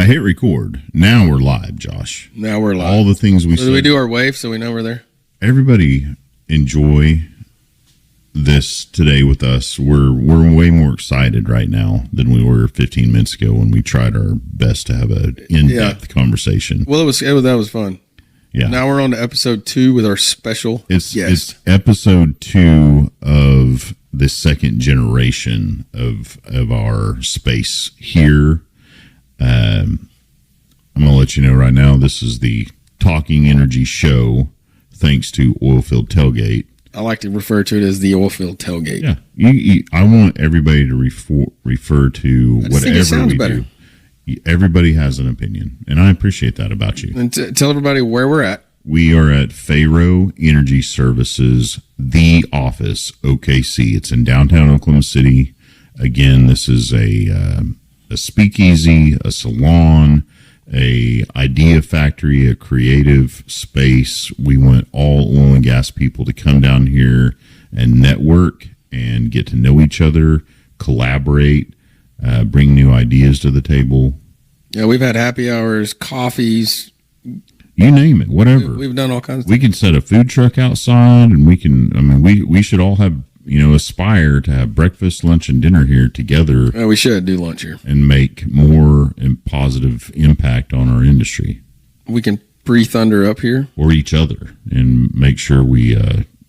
I hit record. Now we're live, Josh. Now we're live. All the things we said. Do we do our wave so we know we're there? Everybody enjoy this today with us. We're way more excited right now than we were 15 minutes ago when we tried our best to have an in-depth conversation. Well, that was fun. Yeah. Now we're on to episode 2 with our special guest. It's episode 2 of the second generation of our space here. I'm going to let you know right now, this is the Talking Energy Show, thanks to Oilfield Tailgate. I like to refer to it as the Oilfield Tailgate. Yeah, I want everybody to refer to whatever we do. Everybody has an opinion, and I appreciate that about you. And tell everybody where we're at. We are at Faro Energy Services, the office, OKC. It's in downtown Oklahoma City. Again, this is a speakeasy, a salon, a idea factory, a creative space. We want all oil and gas people to come down here and network and get to know each other, collaborate, bring new ideas to the table. Yeah, we've had happy hours, coffees. You name it, whatever. We've done all kinds of We can set a food truck outside, and we should all have, aspire to have breakfast, lunch, and dinner here together. We should do lunch here. And make more and positive impact on our industry. We can pre-thunder up here. Or each other, and make sure we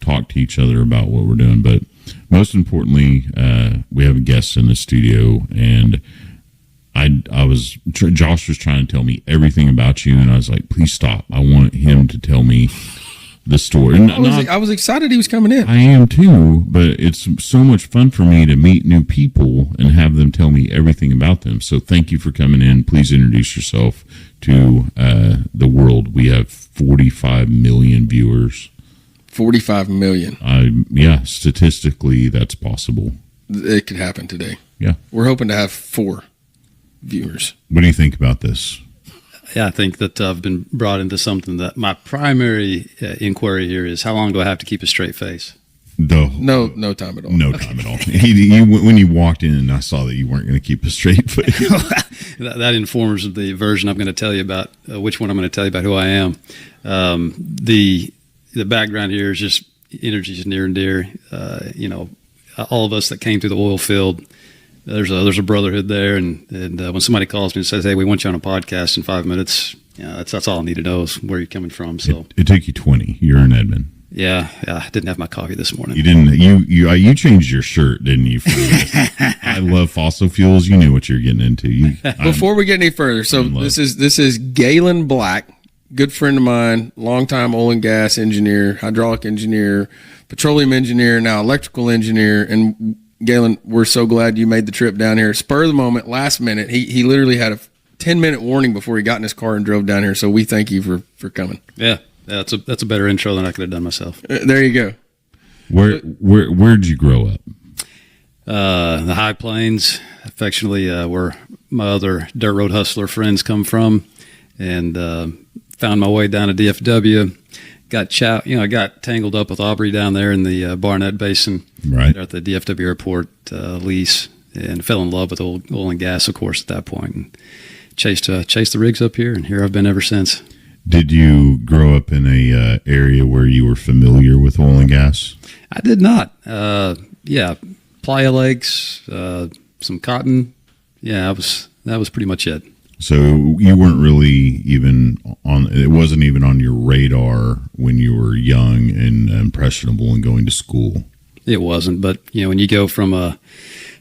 talk to each other about what we're doing. But most importantly, we have a guest in the studio, and Josh was trying to tell me everything about you, and I was like, please stop. I want him to tell me the story. I was excited he was coming in. I am too, but it's so much fun for me to meet new people and have them tell me everything about them. So thank you for coming in. Please introduce yourself to the world. We have 45 million viewers. 45 million. Statistically, that's possible. It could happen today. Yeah. We're hoping to have 4 viewers. What do you think about this? Yeah, I think that I've been brought into something that my primary inquiry here is, how long do I have to keep a straight face? No time at all. No time at all. When you walked in and I saw that you weren't going to keep a straight face. that informs the version I'm going to tell you about, which one I'm going to tell you about who I am. The background here is just energy is near and dear. All of us that came through the oil field, there's a brotherhood there, and when somebody calls me and says, "Hey, we want you on a podcast in 5 minutes," that's all I need to know is where you're coming from. So it took you 20. You're in Edmond. Yeah, I didn't have my coffee this morning. You didn't. You changed your shirt, didn't you? I love fossil fuels. You knew what you're getting into. Before we get any further, so this is Galyn Black, good friend of mine, longtime oil and gas engineer, hydraulic engineer, petroleum engineer, now electrical engineer, and Galyn, we're so glad you made the trip down here. Spur of the moment, last minute. He literally had a 10-minute warning before he got in his car and drove down here. So we thank you for coming. Yeah, that's a better intro than I could have done myself. There you go. Where'd you grow up? The High Plains, affectionately, where my other dirt road hustler friends come from, and found my way down to DFW. I got tangled up with Aubrey down there in the Barnett Basin, right at the DFW airport lease, and fell in love with oil and gas, of course, at that point, and chased the rigs up here, and here I've been ever since. Did you grow up in a area where you were familiar with oil and gas? I did not. Playa Lakes, some cotton. Yeah, that was pretty much it. So you weren't really it wasn't even on your radar when you were young and impressionable and going to school. It wasn't, but when you go from a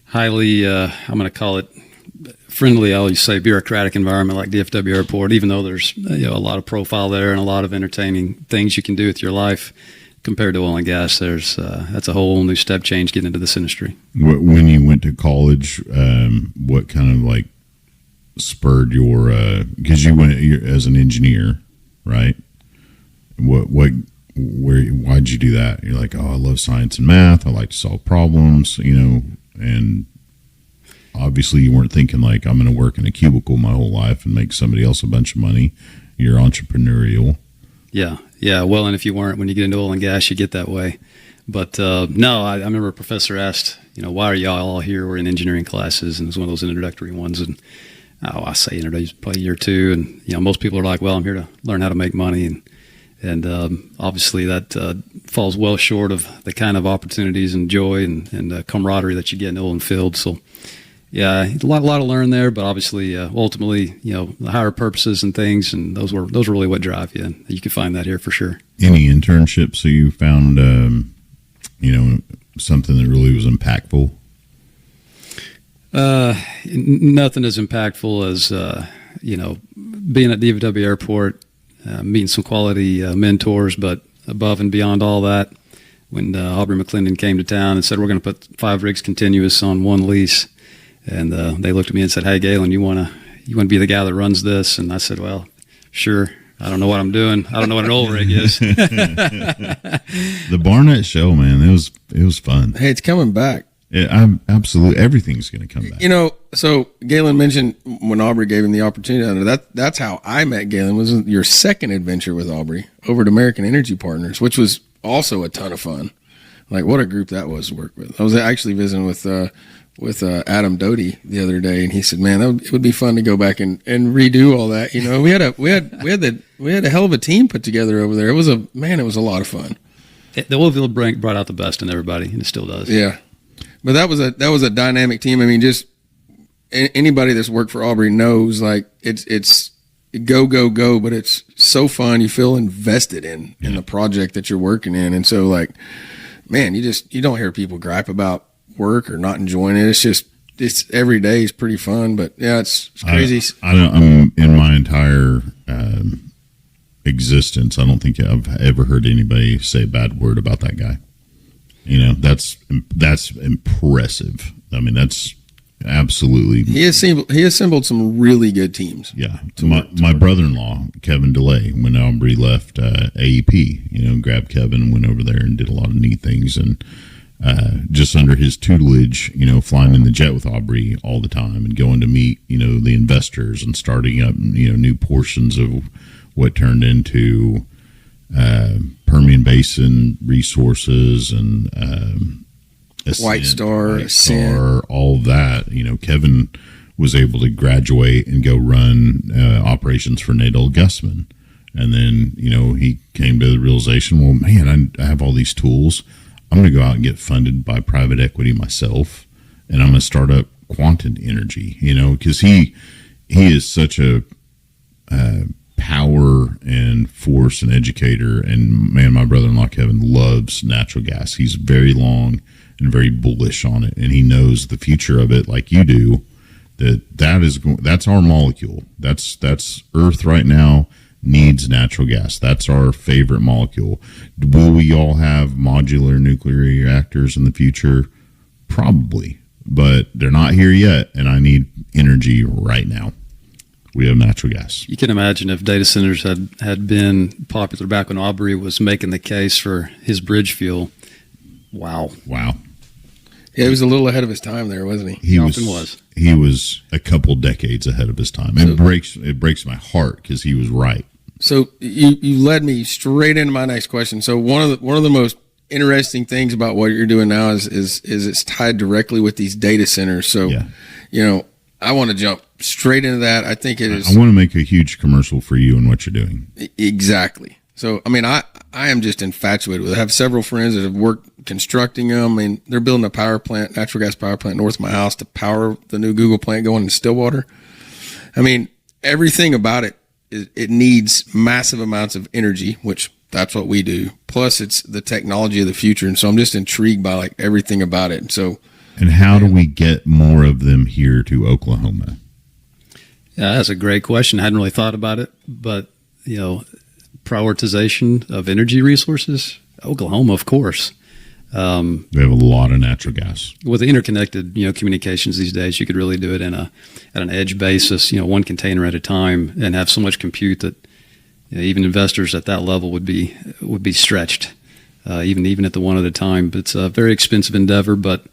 highly, I'm going to call it friendly, I always say bureaucratic environment like DFW Airport, even though there's a lot of profile there and a lot of entertaining things you can do with your life, compared to oil and gas, that's a whole new step change getting into this industry. When you went to college, what kind of spurred your because you went as an engineer, right? Why'd you do that? You're like, I love science and math, I like to solve problems, and obviously you weren't thinking I'm going to work in a cubicle my whole life and make somebody else a bunch of money. You're entrepreneurial. Yeah, well, and if you weren't, when you get into oil and gas, you get that way. But no, I remember a professor asked, why are y'all all here? We're in engineering classes, and it was one of those introductory ones. And I say introduce probably a year or two, and most people are like, well, I'm here to learn how to make money, and obviously that falls well short of the kind of opportunities and joy and camaraderie that you get in the oil and field. So yeah, a lot to learn there, but obviously ultimately the higher purposes and things, and those were really what drive you, and you can find that here for sure. Any internships that you found something that really was impactful? Nothing as impactful as being at DFW Airport, meeting some quality mentors, but above and beyond all that, when Aubrey McClendon came to town and said we're going to put 5 rigs continuous on one lease, and they looked at me and said, "Hey, Galyn, you want to be the guy that runs this?" And I said, "Well, sure. I don't know what I'm doing. I don't know what an oil rig is." The Barnett show, man, it was fun. Hey, it's coming back. I'm absolutely, everything's going to come back. So Galyn mentioned when Aubrey gave him the opportunity. That's how I met Galyn. Was your second adventure with Aubrey over at American Energy Partners, which was also a ton of fun. Like, what a group that was to work with. I was actually visiting with Adam Doty the other day, and he said, "Man, it would be fun to go back and redo all that." We had a hell of a team put together over there. It was a lot of fun. The oil field brought out the best in everybody, and it still does. Yeah. But that was a dynamic team. I mean, just anybody that's worked for Aubrey knows, like, it's go, but it's so fun. You feel invested in the project that you're working in, and so, like, man, you don't hear people gripe about work or not enjoying it. It's every day is pretty fun. But yeah, it's crazy. I'm in my entire existence, I don't think I've ever heard anybody say a bad word about that guy. That's impressive. I mean, that's absolutely. He assembled some really good teams. Yeah. My brother-in-law, Kevin DeLay, when Aubrey left AEP, grabbed Kevin and went over there and did a lot of neat things. And just under his tutelage, flying in the jet with Aubrey all the time and going to meet, the investors and starting up, new portions of what turned into Permian Basin resources and White Star, all of that. Kevin was able to graduate and go run operations for Nadel Gussman. And then, he came to the realization, well, man, I have all these tools. I'm going to go out and get funded by private equity myself, and I'm going to start up Quantum Energy, because he is such a power and force and educator. And man, my brother-in-law Kevin loves natural gas. He's very long and very bullish on it, and he knows the future of it like you do. That's our molecule. That's Earth right now needs natural gas. That's our favorite molecule. Will we all have modular nuclear reactors in the future? Probably, but they're not here yet, and I need energy right now. We have natural gas. You can imagine if data centers had been popular back when Aubrey was making the case for his bridge fuel. Wow. Yeah, he was a little ahead of his time there, wasn't he? He often was. He was a couple decades ahead of his time. It breaks my heart because he was right. So you led me straight into my next question. So one of the most interesting things about what you're doing now is it's tied directly with these data centers. So I want to jump straight into that. I think it is. I want to make a huge commercial for you and what you're doing. Exactly. So, I mean, I am just infatuated with it. I have several friends that have worked constructing them. I mean, they're building a power plant, natural gas power plant north of my house to power the new Google plant going to Stillwater. I mean, everything about it, it needs massive amounts of energy, which that's what we do. Plus, it's the technology of the future. And so I'm just intrigued by, like, everything about it. And how do we get more of them here to Oklahoma? Yeah, that's a great question. I hadn't really thought about it, but, prioritization of energy resources, Oklahoma, of course. We have a lot of natural gas. With the interconnected, communications these days, you could really do it at an edge basis, one container at a time, and have so much compute that even investors at that level would be stretched, even at the one at a time. But it's a very expensive endeavor, but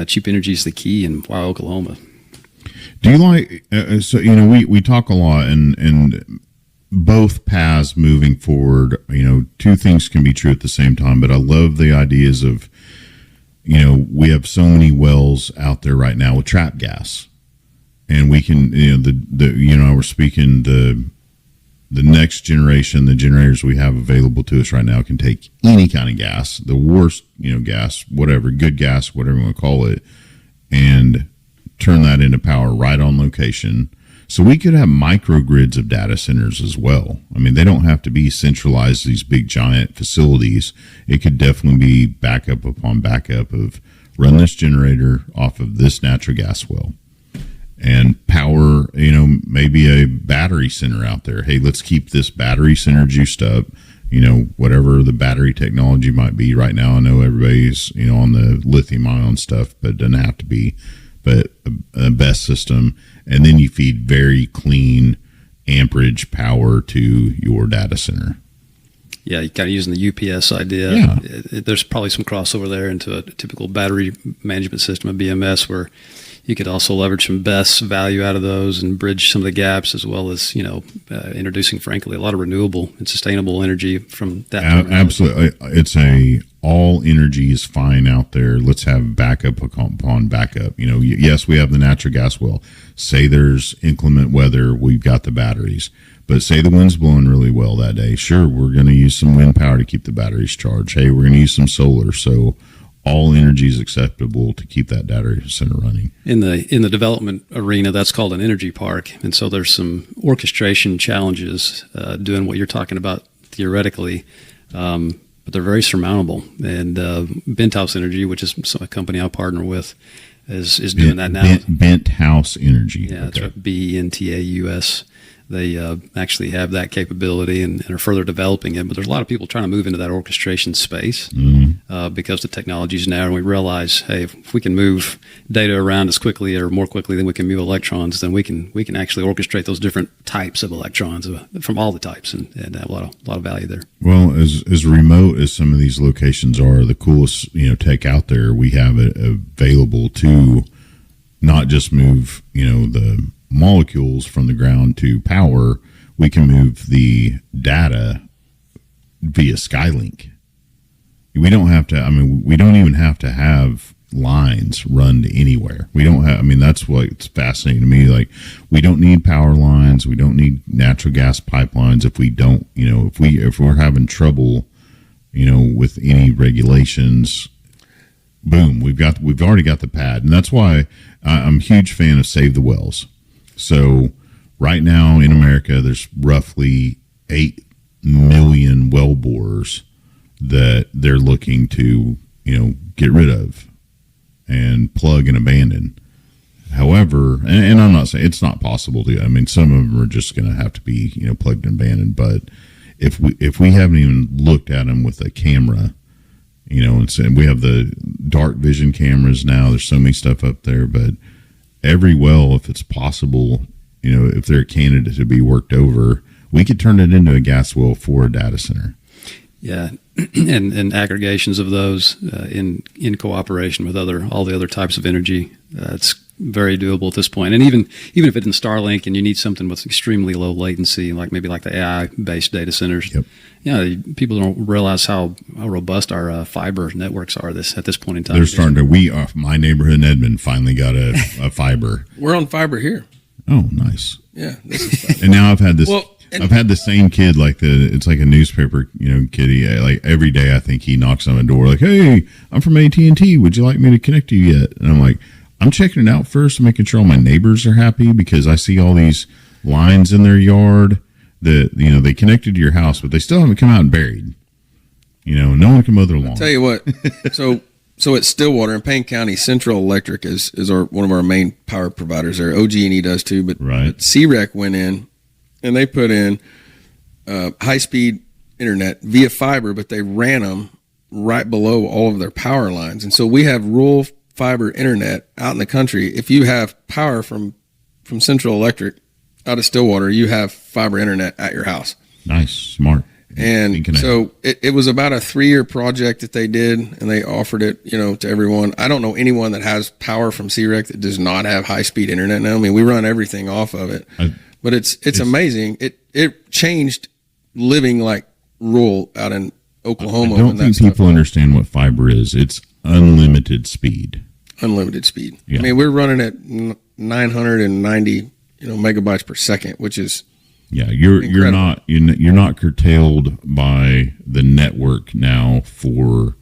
cheap energy is the key. And why Oklahoma? Do you like? We talk a lot, and both paths moving forward, two things can be true at the same time, but I love the ideas of, we have so many wells out there right now with trap gas. and we can, we're speaking the next generation, the generators we have available to us right now can take any kind of gas, the worst, gas, whatever, good gas, whatever you want to call it, and turn that into power right on location. So we could have microgrids of data centers as well. I mean, they don't have to be centralized, these big giant facilities. It could definitely be backup upon backup of run this generator off of this natural gas well. And power, maybe a battery center out there. Hey, let's keep this battery center juiced up. Whatever the battery technology might be right now. I know everybody's, on the lithium ion stuff, but it doesn't have to be. But a BESS system. And then you feed very clean amperage power to your data center. Yeah, you're kind of using the UPS idea. Yeah. There's probably some crossover there into a typical battery management system, a BMS, where you could also leverage some BESS value out of those and bridge some of the gaps, as well as introducing, frankly, a lot of renewable and sustainable energy from that. Absolutely, it's all energy is fine out there. Let's have backup upon backup. Yes, we have the natural gas well. Say there's inclement weather, we've got the batteries. But say the wind's blowing really well that day. Sure, we're going to use some wind power to keep the batteries charged. Hey, we're going to use some solar. So all energy is acceptable to keep that data center running. In the development arena, that's called an energy park, and so there's some orchestration challenges doing what you're talking about theoretically, but they're very surmountable. And Bentaus Energy, which is a company I partner with, is doing that now. Bentaus Energy. Yeah, that's right. Bentaus. They actually have that capability and are further developing it. But there's a lot of people trying to move into that orchestration space because the technology is now, and we realize, hey, if we can move data around as quickly or more quickly than we can move electrons, then we can actually orchestrate those different types of electrons from all the types and have a lot of value there. Well, as remote as some of these locations are, the coolest tech out there, we have it available to not just move the molecules from the ground to power. We can move the data via Skylink. We don't have to, we don't even have to have lines run to anywhere. We don't have, that's what's fascinating to me. Like, we don't need power lines. We don't need natural gas pipelines if we don't, if we're having trouble, with any regulations, boom, we've already got the pad. And that's why I'm a huge fan of Save the Wells. So right now in America, there's roughly 8 million well borers that they're looking to, get rid of and plug and abandon. However, and I'm not saying it's not possible to, some of them are just going to have to be, plugged and abandoned. But if we haven't even looked at them with a camera, and we have the dark vision cameras now, there's so many stuff up there, but every well, if it's possible, if they're a candidate to be worked over, we could turn it into a gas well for a data center. Yeah, and aggregations of those in cooperation with all the other types of energy. It's very doable at this point. And even if it's in Starlink and you need something with extremely low latency, like the AI-based data centers, yep. People don't realize how robust our fiber networks are at this point in time. They're starting to. My neighborhood in Edmond finally got a fiber. We're on fiber here. Oh, nice. Yeah, this is fun. And now I've had this. I've had the same kid, it's like a newspaper, kitty. Like every day, I think he knocks on the door, like, "Hey, I'm from AT&T. Would you like me to connect to you yet?" And I'm like, I'm checking it out first, making sure all my neighbors are happy, because I see all these lines in their yard that they connected to your house, but they still haven't come out and buried. No one can mow their lawn. I'll tell you what. So at Stillwater in Payne County, Central Electric is one of our main power providers there. OG&E does too, but CREC went in and they put in high-speed internet via fiber, but they ran them right below all of their power lines. And so we have rural fiber internet out in the country. If you have power from Central Electric out of Stillwater, you have fiber internet at your house. Nice, smart. And so it was about a 3-year project that they did, and they offered it, to everyone. I don't know anyone that has power from CREC that does not have high-speed internet now. We run everything off of it, but it's amazing. It changed living like rural out in Oklahoma. I don't think people understand what fiber is. It's unlimited speed. Unlimited speed. Yeah. We're running at 990 megabytes per second, which is you're not curtailed by the network now for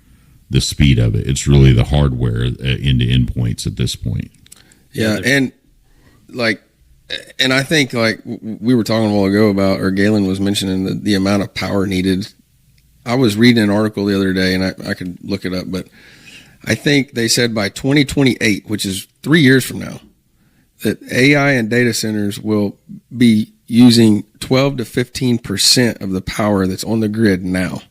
the speed of it. It's really the hardware end-to-end points at this point. Yeah, and I think like we were talking a while ago about, or Galyn was mentioning the amount of power needed. I was reading an article the other day, and I could look it up, but I think they said by 2028, which is 3 years from now, that AI and data centers will be using 12 to 15% of the power that's on the grid now.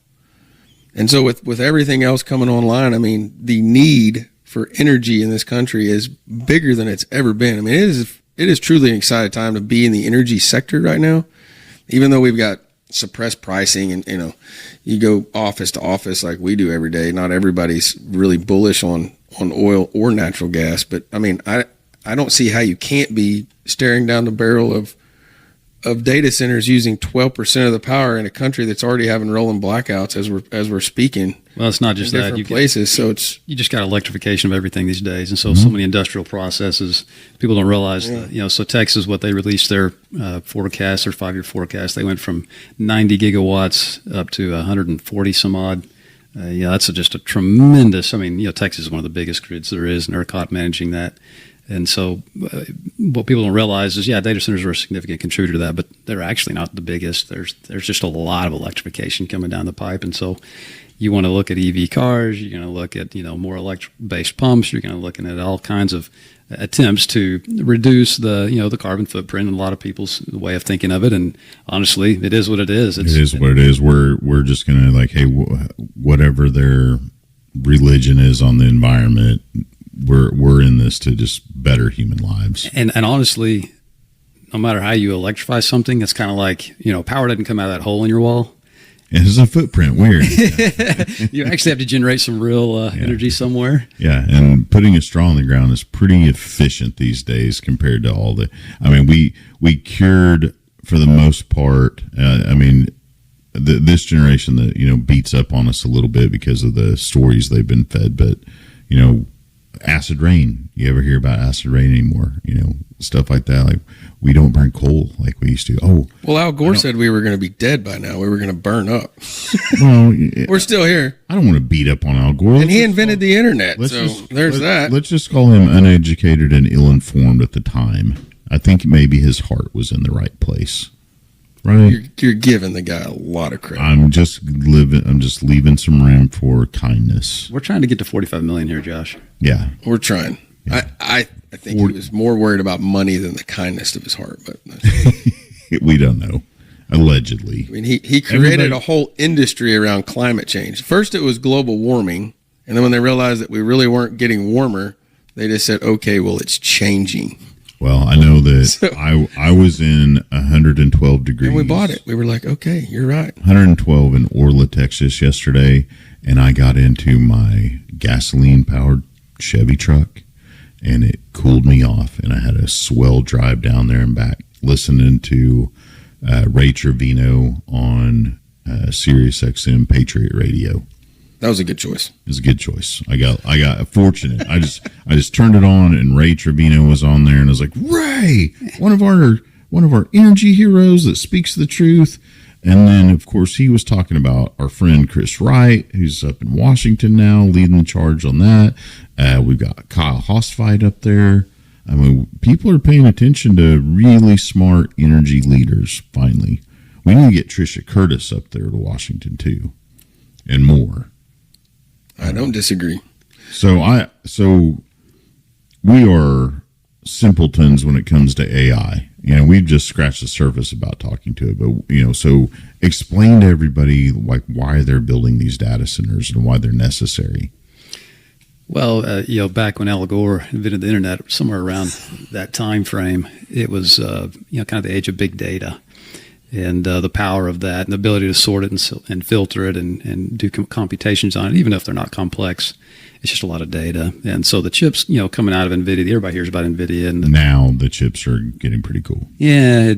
And so with everything else coming online, I mean, the need for energy in this country is bigger than it's ever been. I mean, it is truly an exciting time to be in the energy sector right now, even though we've got suppressed pricing and, you go office to office like we do every day. Not everybody's really bullish on oil or natural gas, but I mean, I don't see how you can't be staring down the barrel of data centers using 12% of the power in a country that's already having rolling blackouts as we're speaking. Well, it's not just that. You just got electrification of everything these days, and so many industrial processes. People don't realize that, so Texas, what they released their forecast, their 5-year forecast, they went from 90 gigawatts up to 140 some odd. That's just a tremendous. I mean, Texas is one of the biggest grids there is, and ERCOT managing that. And so what people don't realize is, data centers are a significant contributor to that, but they're actually not the biggest. There's just a lot of electrification coming down the pipe. And so you want to look at EV cars, you're going to look at, more electric-based pumps, you're going to look at all kinds of attempts to reduce the carbon footprint in a lot of people's way of thinking of it. And honestly, it is what it is. It is what it is. We're just going to hey, whatever their religion is on the environment, we're in this to just better human lives. And honestly, no matter how you electrify something, it's kind of like, power doesn't come out of that hole in your wall. It's a footprint. Weird. You actually have to generate some real energy somewhere. Yeah, and putting a straw in the ground is pretty efficient these days compared to all the. I mean, we cured for the most part. This generation that beats up on us a little bit because of the stories they've been fed, but acid rain. You ever hear about acid rain anymore? Stuff like that. Like, we don't burn coal like we used to. Oh, well, Al Gore said we were going to be dead by now. We were going to burn up. Well, we're still here. I don't want to beat up on Al Gore. And he invented the internet. That. Let's just call him uneducated and ill-informed at the time. I think maybe his heart was in the right place. Right? You're giving the guy a lot of credit. I'm just leaving some room for kindness. We're trying to get to 45 million here, Josh. Yeah, we're trying. Yeah. I think he was more worried about money than the kindness of his heart. But we don't know. Allegedly, I mean, he created a whole industry around climate change. First, it was global warming, and then when they realized that we really weren't getting warmer, they just said, "Okay, well, it's changing." Well, I know that I was in 112 degrees. And we bought it. We were like, okay, you're right. 112 in Orla, Texas yesterday, and I got into my gasoline-powered Chevy truck, and it cooled me off, and I had a swell drive down there and back, listening to Ray Trevino on Sirius XM Patriot Radio. That was a good choice. It was a good choice. I got fortunate. I just turned it on, and Ray Trevino was on there, and I was like, Ray, one of our energy heroes that speaks the truth. And then, of course, he was talking about our friend Chris Wright, who's up in Washington now, leading the charge on that. We've got Kyle Hostfight up there. I mean, people are paying attention to really smart energy leaders. Finally, we need to get Trisha Curtis up there to Washington too, and more. I don't disagree. So we are simpletons when it comes to AI. We've just scratched the surface about talking to it, but so explain to everybody why they're building these data centers and why they're necessary. Well, back when Al Gore invented the internet, somewhere around that time frame, it was kind of the age of big data. And the power of that and the ability to sort it and filter it and do computations on it, even if they're not complex, it's just a lot of data. And so the chips, coming out of NVIDIA, everybody hears about NVIDIA. And now the chips are getting pretty cool. Yeah,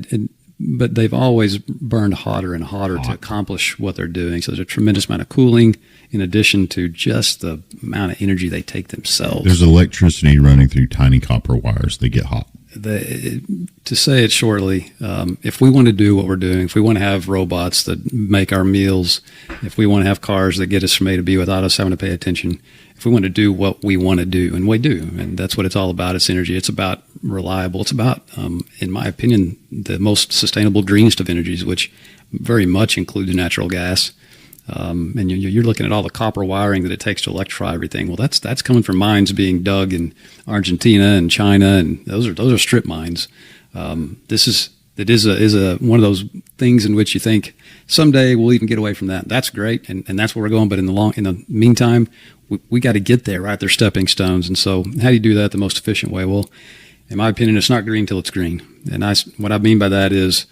but they've always burned hotter and hotter to accomplish what they're doing. So there's a tremendous amount of cooling in addition to just the amount of energy they take themselves. There's electricity running through tiny copper wires. They get hot. To say it shortly, if we want to do what we're doing, if we want to have robots that make our meals, if we want to have cars that get us from A to B without us having to pay attention, if we want to do what we want to do, and we do, and that's what it's all about, it's energy. It's about reliable. It's about, in my opinion, the most sustainable, greenest of energies, which very much include natural gas. And you're looking at all the copper wiring that it takes to electrify everything. Well, that's coming from mines being dug in Argentina and China, and those are strip mines. This is one of those things in which you think someday we'll even get away from that. That's great, and that's where we're going. But in the meantime, we got to get there, right? They're stepping stones. And so, how do you do that the most efficient way? Well, in my opinion, it's not green till it's green. And what I mean by that is,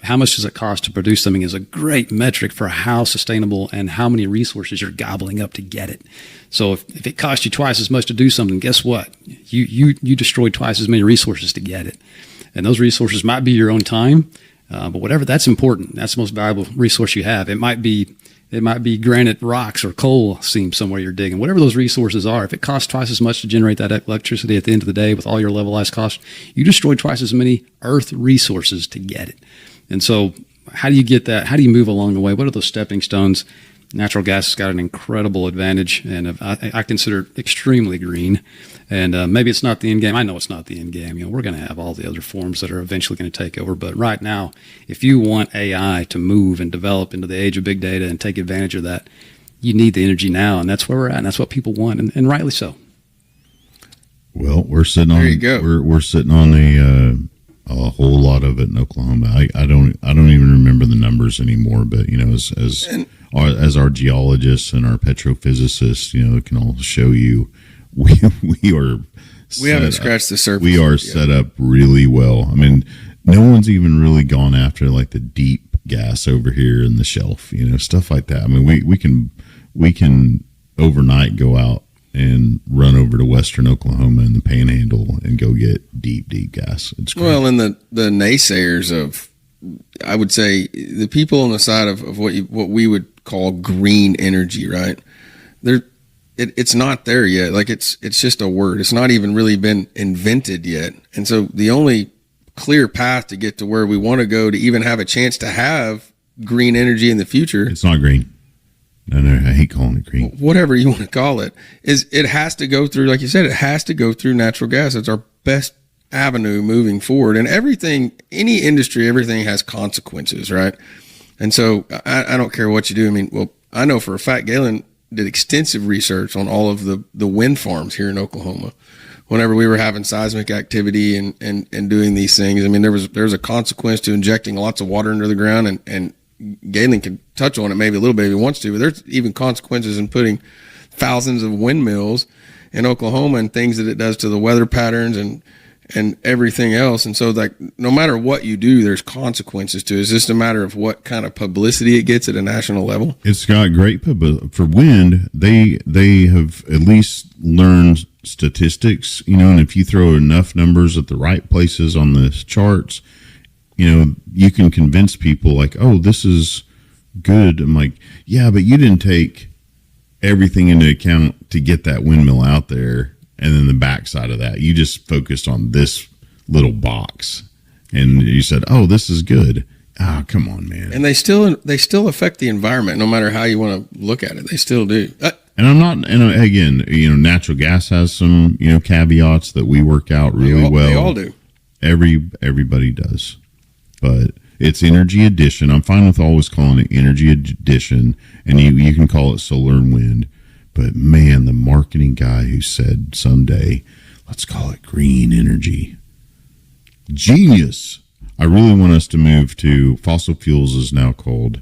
how much does it cost to produce something is a great metric for how sustainable and how many resources you're gobbling up to get it. So if it costs you twice as much to do something, guess what? You destroy twice as many resources to get it. And those resources might be your own time, but whatever, that's important. That's the most valuable resource you have. It might be granite rocks or coal seams somewhere you're digging. Whatever those resources are, if it costs twice as much to generate that electricity at the end of the day with all your levelized costs, you destroy twice as many earth resources to get it. And so how do you get that? How do you move along the way? What are those stepping stones? Natural gas has got an incredible advantage, and I consider it extremely green. And maybe it's not the end game. I know it's not the end game. We're going to have all the other forms that are eventually going to take over. But right now, if you want AI to move and develop into the age of big data and take advantage of that, you need the energy now, and that's where we're at, and that's what people want, and rightly so. Well, we're sitting on. There you go. We're sitting on a whole lot of it in Oklahoma. I don't even remember the numbers anymore. But as our geologists and our petrophysicists, can all show you, we haven't scratched the surface. We are set up really well. I mean, no one's even really gone after like the deep gas over here in the shelf, stuff like that. I mean, we can overnight go out and run over to western Oklahoma in the Panhandle and go get deep gas. It's great. Well, and the naysayers of, I would say, the people on the side of what we would call green energy, right? It's not there yet. Like it's just a word. It's not even really been invented yet. And so the only clear path to get to where we want to go to even have a chance to have green energy in the future. It's not green. No, I hate calling it green. Whatever you want to call it, it has to go through, like you said, it has to go through natural gas. It's our best avenue moving forward. And everything, any industry, everything has consequences, right? And so I don't care what you do. I mean, well, I know for a fact Galyn did extensive research on all of the wind farms here in Oklahoma. Whenever we were having seismic activity and doing these things, I mean, there was a consequence to injecting lots of water into the ground, and Galyn can touch on it maybe a little bit if he wants to, but there's even consequences in putting thousands of windmills in Oklahoma and things that it does to the weather patterns and everything else. And so, like, no matter what you do, there's consequences to it. It's just a matter of what kind of publicity it gets at a national level. It's got great publicity. For wind, they have at least learned statistics, and if you throw enough numbers at the right places on the charts, you can convince people like, oh, this is good. I'm like, yeah, but you didn't take everything into account to get that windmill out there. And then the backside of that, you just focused on this little box and you said, oh, this is good. Ah, come on, man. And they still affect the environment, no matter how you want to look at it. They still do. And I'm not, and again, natural gas has some, caveats that we work out really well. They all do. Everybody does. But it's energy addition. I'm fine with always calling it energy addition, and you can call it solar and wind. But man, the marketing guy who said someday, let's call it green energy. Genius. I really want us to move to fossil fuels is now called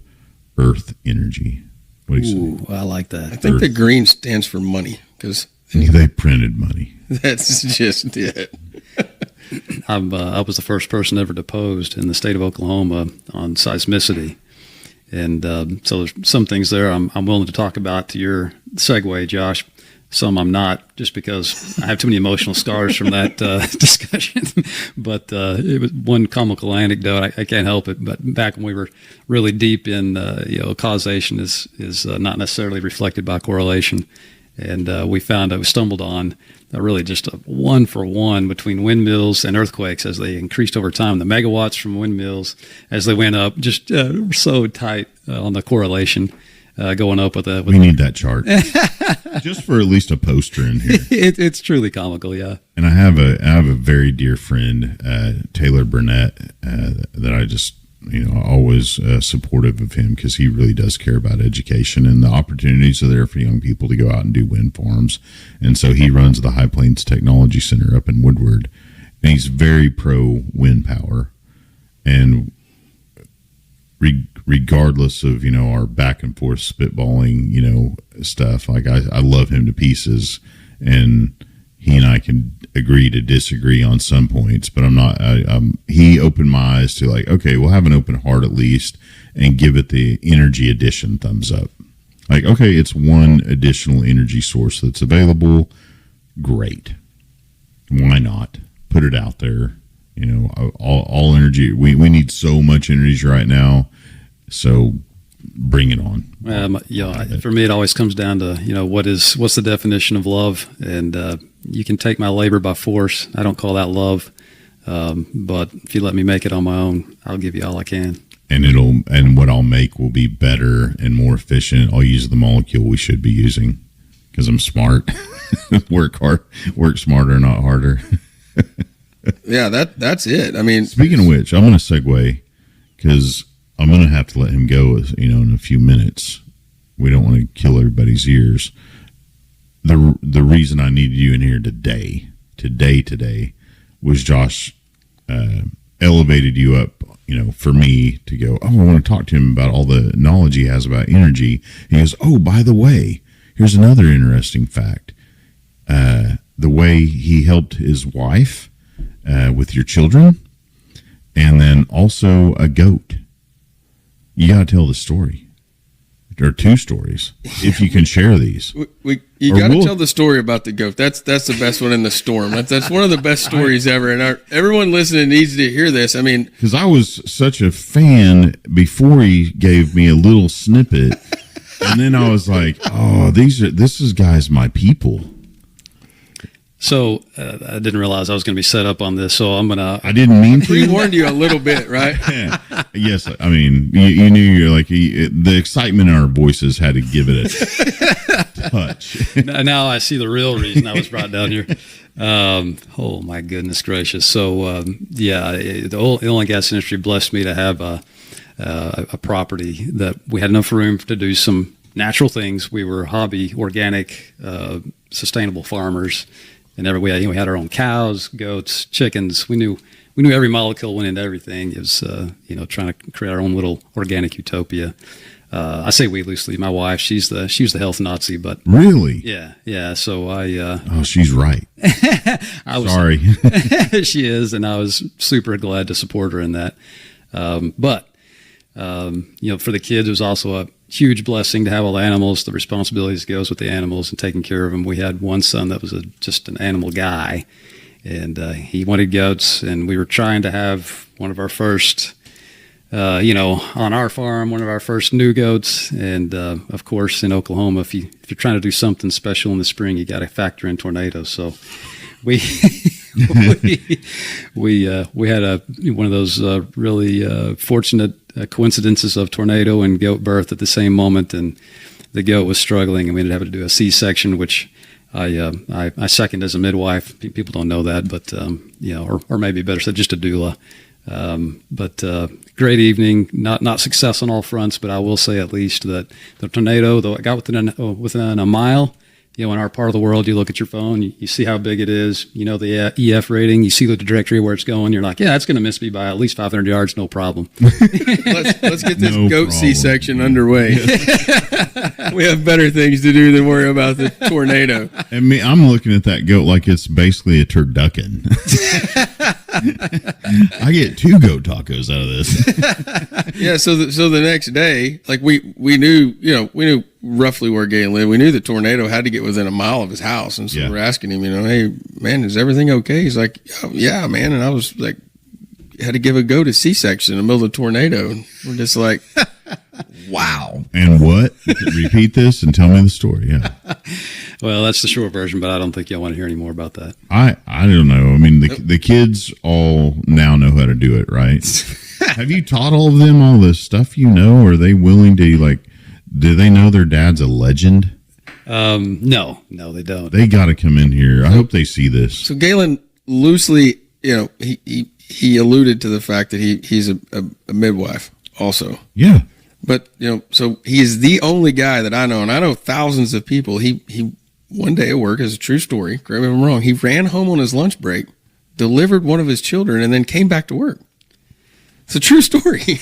earth energy. What do you say? I like that. I think the green stands for money because they printed money. That's just it. I was the first person ever deposed in the state of Oklahoma on seismicity. And so there's some things there I'm willing to talk about to your segue, Josh. Some I'm not, just because I have too many emotional scars from that discussion. But it was one comical anecdote. I can't help it. But back when we were really deep in, causation is not necessarily reflected by correlation. And we stumbled on really just a 1-for-1 between windmills and earthquakes as they increased over time. The megawatts from windmills as they went up, just so tight on the correlation. Going up with we need that chart just for at least a poster in here. It's truly comical, yeah. And I have a very dear friend, Taylor Burnett, that I just always supportive of him because he really does care about education, and the opportunities are there for young people to go out and do wind farms. And so he runs the High Plains Technology Center up in Woodward, and he's very pro wind power. And regardless of our back and forth spitballing stuff, like I love him to pieces, and he and I can agree to disagree on some points, but he opened my eyes to like, okay, we'll have an open heart at least and give it the energy addition thumbs up. Like, okay, it's one additional energy source that's available, great, why not put it out there? All energy. We need so much energy right now, so bring it on. For me, it always comes down to what's the definition of love, and you can take my labor by force. I don't call that love, but if you let me make it on my own, I'll give you all I can. And what I'll make will be better and more efficient. I'll use the molecule we should be using because I'm smart. Work hard, work smarter, not harder. Yeah, that's it. I mean, speaking of which, I'm going to segue because I'm going to have to let him go, in a few minutes. We don't want to kill everybody's ears. The reason I needed you in here today, was Josh elevated you up, for me to go, I want to talk to him about all the knowledge he has about energy. And he goes, oh, by the way, here's another interesting fact. The way he helped his wife with your children, and then also a goat. You got to tell the story. There are 2 stories, if you can share these. You got to tell the story about the goat. That's the best one in the storm. That's one of the best stories ever, and everyone listening needs to hear this. I mean, because I was such a fan before he gave me a little snippet, and then I was like, oh, this is guys my people. So I didn't realize I was going to be set up on this. So I didn't mean to. We warned you a little bit, right? Yeah. Yes. I mean, you knew you're like the excitement in our voices had to give it a touch. Now I see the real reason I was brought down here. Oh my goodness gracious. So the oil and gas industry blessed me to have a property that we had enough room to do some natural things. We were hobby, organic, sustainable farmers. And we had our own cows, goats, chickens. We knew every molecule went into everything. It was trying to create our own little organic utopia. I say we loosely. My wife, she was the health Nazi, but really, yeah. So she's right. Sorry, she is, and I was super glad to support her in that. But for the kids, it was also a huge blessing to have all the animals. The responsibilities goes with the animals and taking care of them. We had one son that was just an animal guy, and he wanted goats, and we were trying to have one of our first, on our farm, one of our first new goats. And of course, in Oklahoma, if you're trying to do something special in the spring, you got to factor in tornadoes. So we we had one of those really fortunate coincidences of tornado and goat birth at the same moment, and the goat was struggling, and we ended up having to do a C-section, which I second as a midwife. People don't know that, but or maybe better said, just a doula. But great evening, not success on all fronts, but I will say at least that the tornado, though it got within a mile. In our part of the world, you look at your phone, you see how big it is, the EF rating, you see the trajectory where it's going. You're like, yeah, it's going to miss me by at least 500 yards, no problem. let's get this goat C-section underway. We have better things to do than worry about the tornado. And I'm looking at that goat like it's basically a turducken. I get 2 goat tacos out of this. Yeah. So the next day, like we knew roughly where Galyn lived. We knew the tornado had to get within a mile of his house. And so we're asking him, hey man, is everything okay? He's like, oh, yeah, man. And I was like, had to give a goat a C-section in the middle of the tornado. And we're just like, wow. And what? Repeat this and tell me the story. Yeah. Well, that's the short version, but I don't think y'all want to hear any more about that. I don't know. I mean, the kids all now know how to do it, right? Have you taught all of them all this stuff or are they willing to, do they know their dad's a legend? No, they don't. They got to come in here. I hope they see this. So Galyn loosely, he alluded to the fact that he's a midwife also. Yeah. But, so he is the only guy that I know, and I know thousands of people. He one day at work, is a true story, correct me if I'm wrong, he ran home on his lunch break, delivered one of his children, and then came back to work. It's a true story.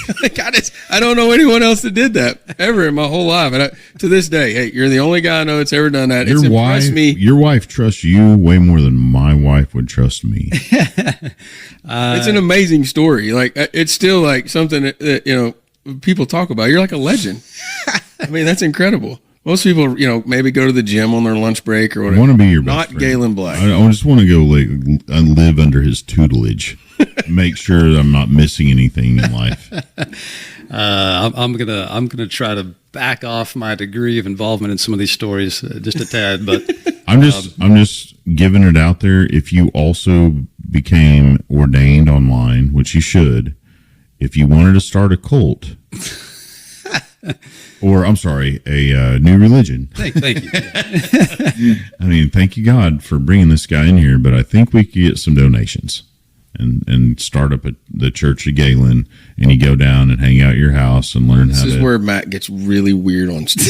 I don't know anyone else that did that ever in my whole life. And to this day, hey, you're the only guy I know that's ever done that. It's impressed me. Your wife trusts you way more than my wife would trust me. It's an amazing story. It's still something that, people talk about. You're like a legend. I mean, that's incredible. Most people, maybe go to the gym on their lunch break or whatever. I want to be your best friend. Galyn Black. I just want to go live under his tutelage. Make sure that I'm not missing anything in life. I'm gonna try to back off my degree of involvement in some of these stories just a tad, but I'm just giving it out there. If you also became ordained online, which you should, if you wanted to start a cult. Or, I'm sorry, a new religion. Thank you. I mean, thank you, God, for bringing this guy in here, but I think we could get some donations and start up at the Church of Galyn, and you go down and hang out at your house and learn this how to... This is where Matt gets really weird on stuff.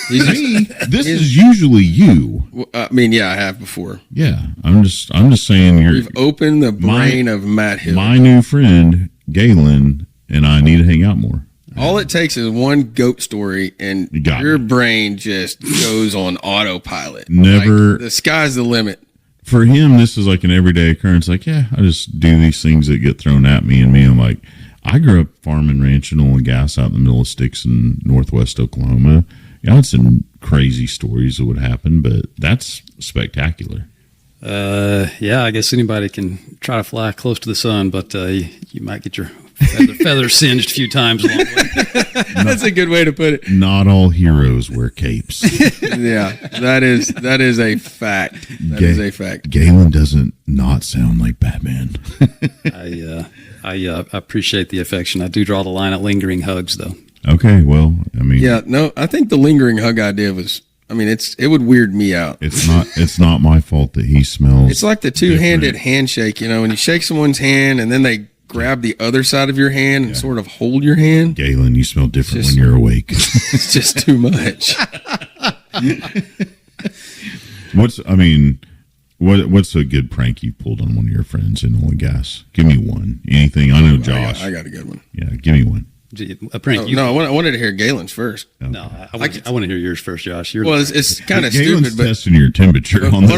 This is usually you. I mean, yeah, I have before. Yeah, I'm just saying We've opened the brain of Matt Hill. My new friend, Galyn, and I need to hang out more. All it takes is one goat story, and your brain just goes on autopilot. Never. The sky's the limit. For him, this is like an everyday occurrence. I just do these things that get thrown at me, and I'm like, I grew up farming, ranching, oil and gas out in the middle of sticks in northwest Oklahoma. I had some crazy stories that would happen, but that's spectacular. Yeah, I guess anybody can try to fly close to the sun, but you might get your feathers singed a few times along the way. That's a good way to put it. Not all heroes wear capes. Yeah, that is a fact. That is a fact. Galyn doesn't not sound like Batman. I appreciate the affection. I do draw the line at lingering hugs, though. Okay, well, I mean, yeah, no, I think the lingering hug idea was. I mean, it would weird me out. It's not my fault that he smells. It's like the two-handed handshake, when you shake someone's hand and then they grab the other side of your hand and sort of hold your hand. Galyn, you smell different when you're awake. It's just too much. What's a good prank you pulled on one of your friends in oil and gas? Give me one. Anything? I know Josh. I got a good one. Yeah, give me one. A prank? No, I wanted to hear Galyn's first. Okay. No, I want to hear yours first, Josh. It's kind of stupid, but testing your temperature on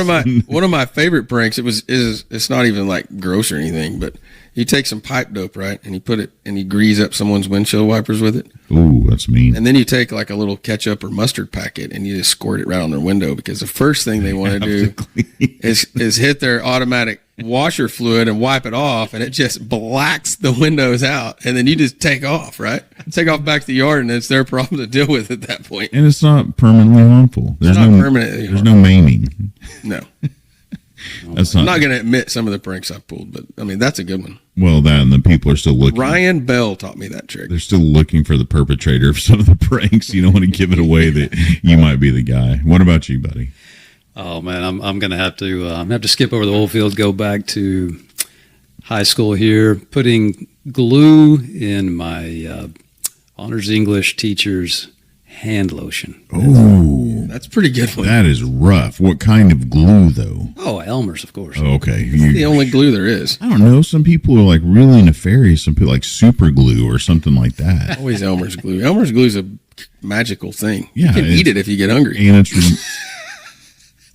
one of my favorite pranks. It's not even like gross or anything, but you take some pipe dope, right, and you put it and you grease up someone's windshield wipers with it. Ooh, that's mean. And then you take like a little ketchup or mustard packet and you just squirt it right on their window, because the first thing they want to do is hit their automatic washer fluid and wipe it off, and it just blacks the windows out, and then you just take off, right? Take off back to the yard, and it's their problem to deal with at that point. And it's not permanently harmful. There's no maiming. No. I'm not going to admit some of the pranks I've pulled, but I mean, that's a good one. Well, and the people are still looking. Ryan Bell taught me that trick. They're still looking for the perpetrator of some of the pranks. You don't want to give it away that you might be the guy. What about you, buddy? Oh man, I'm gonna have to skip over the oil field, go back to high school here, putting glue in my honors English teacher's hand lotion. Oh, that's a pretty good one. That is rough. What kind of glue, though? Oh, Elmer's, of course. Oh, okay, it's the only glue there is. I don't know. Some people are like really nefarious. Some people like super glue or something like that. Always Elmer's glue. Elmer's glue is a magical thing. Yeah, you can eat it if you get hungry. And it's.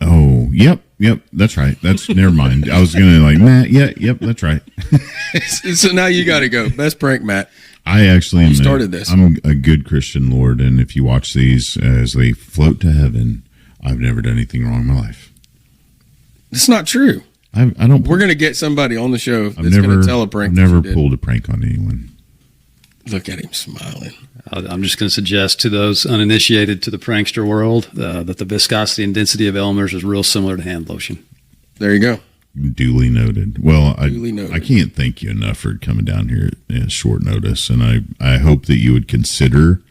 Oh, Yep. That's right. That's never mind. I was gonna like Matt. Yeah. Yep. That's right. So now you got to go. Best prank, Matt. I actually started this. I'm a good Christian, Lord, and if you watch these as they float to heaven, I've never done anything wrong in my life. It's not true. I don't. We're gonna get somebody on the show that's gonna tell a prank. I've never pulled a prank on anyone. Look at him smiling. I'm just going to suggest to those uninitiated to the prankster world that the viscosity and density of Elmer's is real similar to hand lotion. There you go. Duly noted. Well, Duly noted. I can't thank you enough for coming down here at short notice, and I hope that you would consider,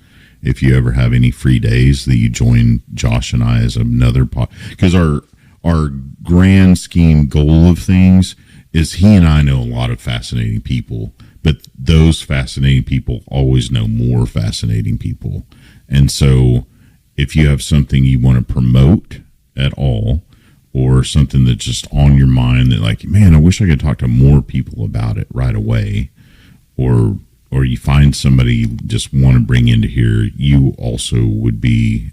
if you ever have any free days, that you join Josh and I as another because our grand scheme goal of things is he and I know a lot of fascinating people, but those fascinating people always know more fascinating people. And so if you have something you want to promote at all, or something that's just on your mind that like, man, I wish I could talk to more people about it right away, or you find somebody you just want to bring into here, you also would be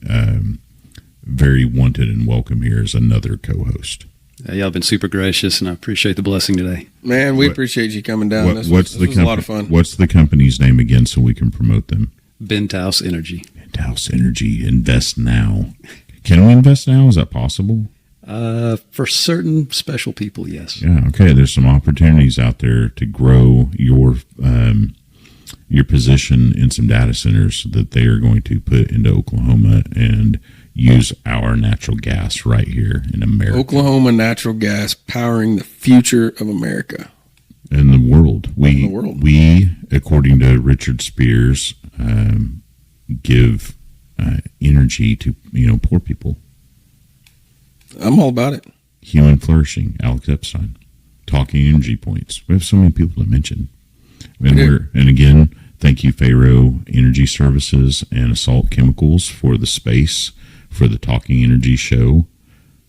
very wanted and welcome here as another co-host. Y'all been super gracious, and I appreciate the blessing today. Man, we appreciate you coming down. This was a lot of fun. What's the company's name again so we can promote them? Bentaus Energy. Bentaus Energy. Invest now. Can we invest now? Is that possible? For certain special people, yes. Yeah, okay. There's some opportunities out there to grow your position in some data centers that they are going to put into Oklahoma and use our natural gas right here in America. Oklahoma natural gas powering the future of America. In the world. We, according to Richard Spears, give energy to poor people. I'm all about it. Human flourishing, Alex Epstein. Talking energy points. We have so many people to mention. And again, thank you, Pharaoh Energy Services and Assault Chemicals for the space for the Talking Energy show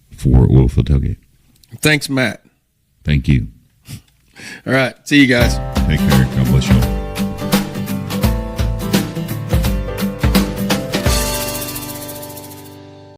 for Oilfield Tailgate. Thanks, Matt. Thank you. All right. See you guys. Take care. God bless you all.